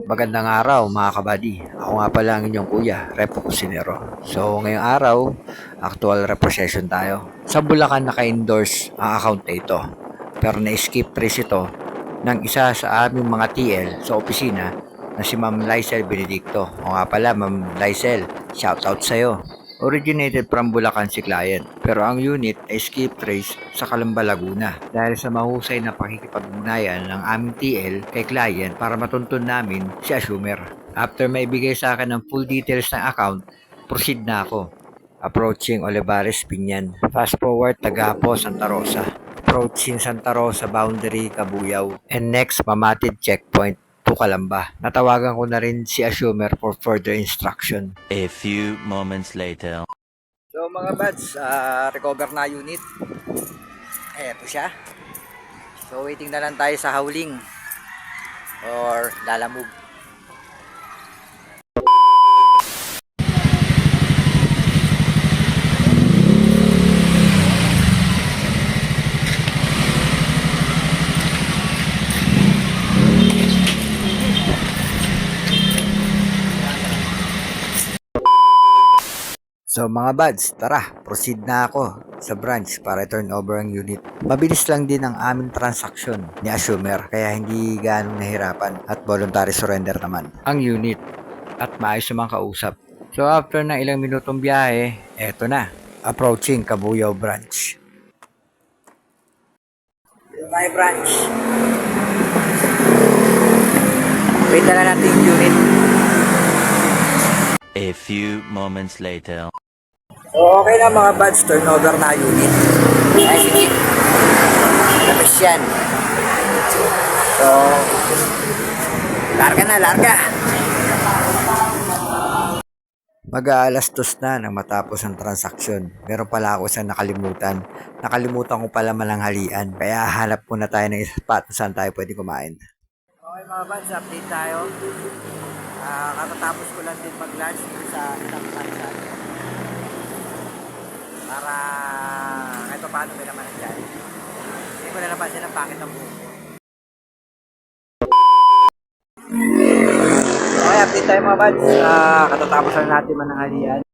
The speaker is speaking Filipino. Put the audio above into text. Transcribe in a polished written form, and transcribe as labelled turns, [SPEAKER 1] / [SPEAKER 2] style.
[SPEAKER 1] Magandang araw mga kabady. Ako nga pala ang inyong kuya, Repo Cusinero. So ngayong araw, actual repossession tayo. Sa Bulacan naka-endorse ang account na ito. Pero na-skip trace ito ng isa sa aming mga TL sa opisina na si Ma'am Lysel Benedicto. O nga pala Ma'am Lysel, shoutout sa'yo. Originated from Bulacan si client, pero ang unit ay skip trace sa Calamba, Laguna. Dahil sa mahusay na pakikipag-ugnayan ng aming TL kay client para matuntun namin si assumer. After maibigay sa akin ng full details ng account, proceed na ako. Approaching Olivares, Pinyan. Fast forward, Tagapo, Santa Rosa. Approaching Santa Rosa boundary, Kabuyaw. And next, Mamatid checkpoint to Calamba. Natawagan ko na rin si assumer for further instruction.
[SPEAKER 2] A few moments later.
[SPEAKER 1] So mga buds, recover na unit. Eto siya. So waiting na lang tayo sa howling or lalamove. So mga buds, tara, proceed na ako sa branch para turn over ang unit. Mabilis lang din ang aming transaksyon ni assumer kaya hindi ganong nahirapan at voluntary surrender naman ang unit at maayos naman kausap. So after na ilang minutong biyahe, eto na, approaching Kabuyaw branch. Tayo branch. Wait na lang natin yung unit.
[SPEAKER 2] A few moments later.
[SPEAKER 1] So, okay na mga buds, turnover na unit. Ay, sige. Labas yan. So, larga na, larga. Mag-aalas 2 na nang matapos ang transaksyon. Meron pala ako isang nakalimutan. Nakalimutan ko pala malanghalian. Kaya hanap muna tayo ng spot kung saan tayo pwede kumain. Okay mga buds, update tayo. Katatapos ko lang din mag-lunch sa isang plaza. Para kahit pa paano may naman dyan. Hindi ko na napansin ang pangit ng buko. Okay, update tayo mga buds. Katatapos lang natin mananghalian.